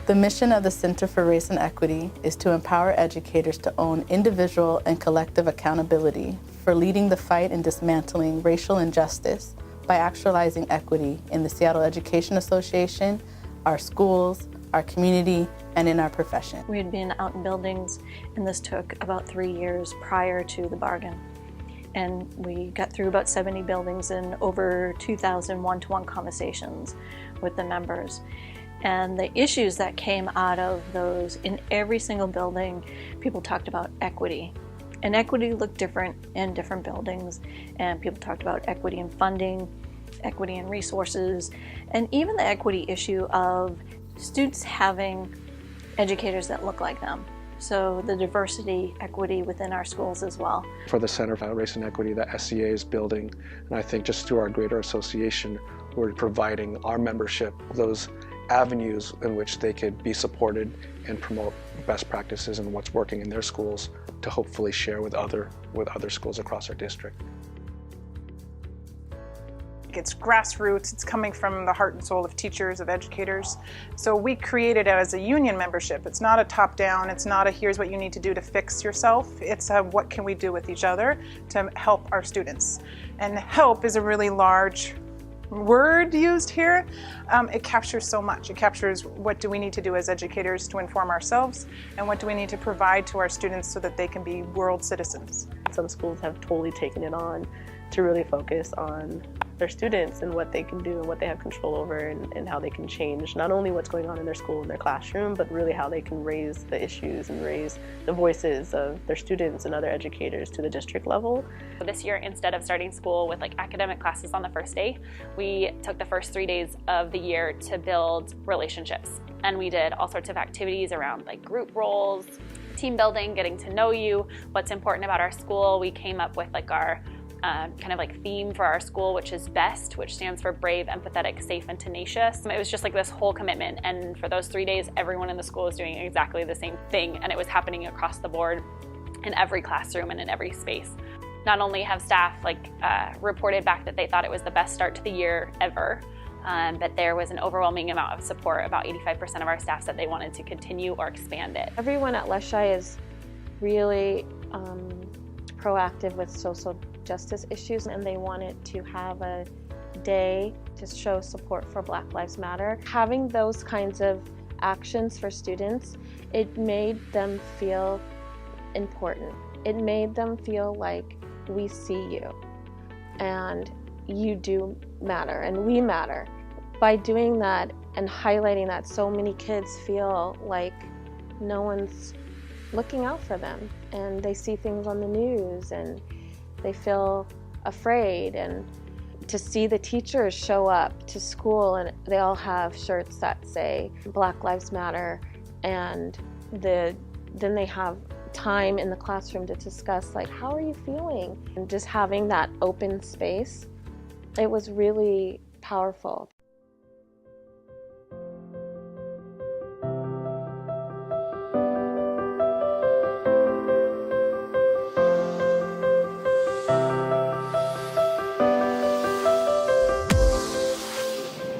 The mission of the Center for Race and Equity is to empower educators to own individual and collective accountability for leading the fight in dismantling racial injustice by actualizing equity in the Seattle Education Association, our schools, our community, and in our profession. We had been out in buildings, and this took about 3 years prior to the bargain. And we got through about 70 buildings and over 2,000 one-to-one conversations with the members. And the issues that came out of those, in every single building, people talked about equity. And equity looked different in different buildings. And people talked about equity in funding, equity in resources, and even the equity issue of students having educators that look like them. So the diversity, equity within our schools as well. For the Center for Race and Equity that SCA is building, and I think just through our greater association, we're providing our membership those avenues in which they could be supported and promote best practices and what's working in their schools to hopefully share with other schools across our district. It's grassroots, it's coming from the heart and soul of teachers, of educators. So we created it as a union membership. It's not a top-down, it's not a here's what you need to do to fix yourself. It's a what can we do with each other to help our students. And help is a really large word used here. It captures so much. It captures what do we need to do as educators to inform ourselves, and what do we need to provide to our students so that they can be world citizens. Some schools have totally taken it on to really focus on their students and what they can do and what they have control over, and how they can change not only what's going on in their school and their classroom, but really how they can raise the issues and raise the voices of their students and other educators to the district level. This year, instead of starting school with academic classes on the first day, we took the first 3 days of the year to build relationships. And we did all sorts of activities around group roles, team building, getting to know you, what's important about our school. We came up with our theme for our school, which is BEST, which stands for Brave, Empathetic, Safe, and Tenacious. It was just this whole commitment, and for those 3 days, everyone in the school was doing exactly the same thing, and it was happening across the board in every classroom and in every space. Not only have staff reported back that they thought it was the best start to the year ever, but there was an overwhelming amount of support. About 85% of our staff said they wanted to continue or expand it. Everyone at Leschi is really proactive with social justice issues, and they wanted to have a day to show support for Black Lives Matter. Having those kinds of actions for students, it made them feel important. It made them feel like we see you and you do matter and we matter. By doing that and highlighting that, so many kids feel like no one's looking out for them, and they see things on the news and they feel afraid. And to see the teachers show up to school and they all have shirts that say Black Lives Matter, and then they have time in the classroom to discuss how are you feeling, and just having that open space, it was really powerful.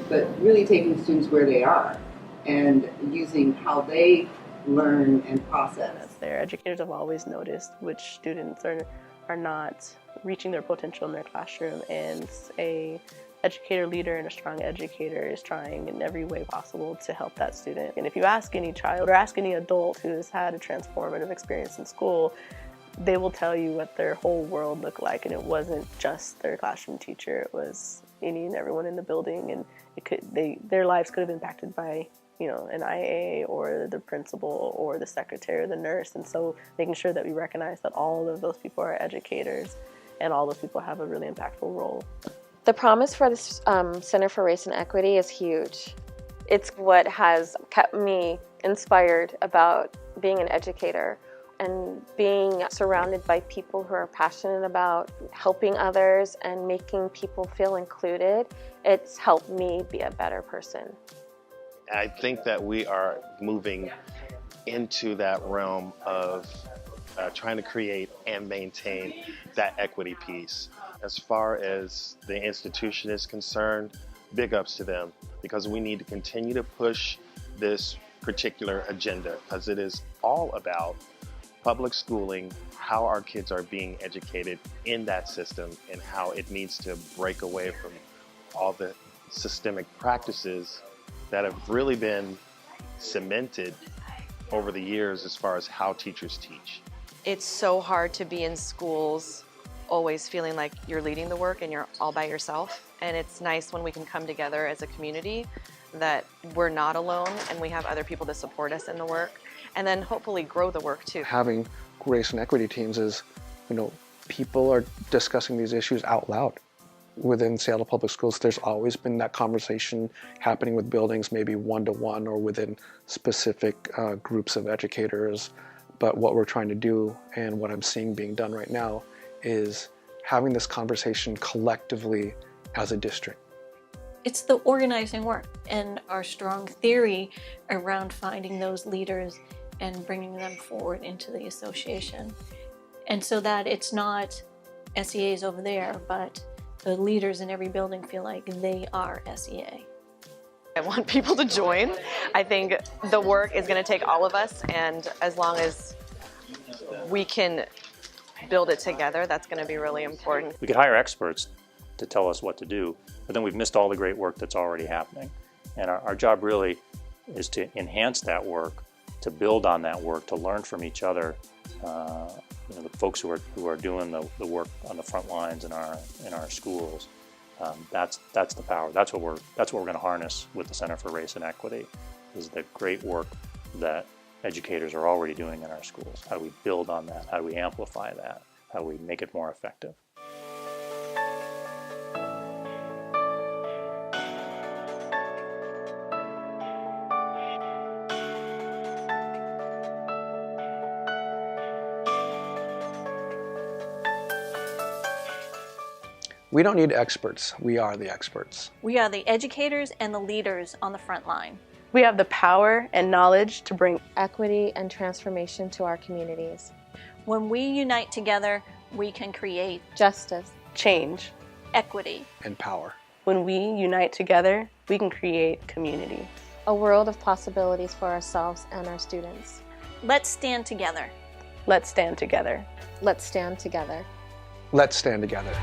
But really taking students where they are and using how they learn and process. Their educators have always noticed which students are not reaching their potential in their classroom, and a educator leader and a strong educator is trying in every way possible to help that student. And if you ask any child or ask any adult who has had a transformative experience in school, they will tell you what their whole world looked like, and it wasn't just their classroom teacher, it was any and everyone in the building, and their lives could have been impacted by an IA or the principal or the secretary or the nurse. And so making sure that we recognize that all of those people are educators and all those people have a really impactful role. The promise for this Center for Race and Equity is huge. It's what has kept me inspired about being an educator and being surrounded by people who are passionate about helping others and making people feel included. It's helped me be a better person. I think that we are moving into that realm of trying to create and maintain that equity piece. As far as the institution is concerned, big ups to them, because we need to continue to push this particular agenda, because it is all about public schooling, how our kids are being educated in that system, and how it needs to break away from all the systemic practices that have really been cemented over the years as far as how teachers teach. It's so hard to be in schools always feeling like you're leading the work and you're all by yourself. And it's nice when we can come together as a community that we're not alone and we have other people to support us in the work, and then hopefully grow the work too. Having race and equity teams is, people are discussing these issues out loud. Within Seattle Public Schools, there's always been that conversation happening with buildings, maybe one-to-one or within specific groups of educators. But what we're trying to do, and what I'm seeing being done right now, is having this conversation collectively as a district. It's the organizing work and our strong theory around finding those leaders and bringing them forward into the association. And so that it's not SEAs over there, but the leaders in every building feel like they are SEA. I want people to join. I think the work is going to take all of us, and as long as we can build it together, that's going to be really important. We could hire experts to tell us what to do, but then we've missed all the great work that's already happening. And our job really is to enhance that work, to build on that work, to learn from each other. The folks who are doing the work on the front lines in our schools. That's the power. That's what we're going to harness with the Center for Race and Equity, is the great work that educators are already doing in our schools. How do we build on that? How do we amplify that? How do we make it more effective? We don't need experts. We are the experts. We are the educators and the leaders on the front line. We have the power and knowledge to bring Equity and transformation to our communities. When we unite together, we can create Justice. change. equity. And power. When we unite together, we can create community. A world of possibilities for ourselves and our students. Let's stand together. Let's stand together. Let's stand together. Let's stand together.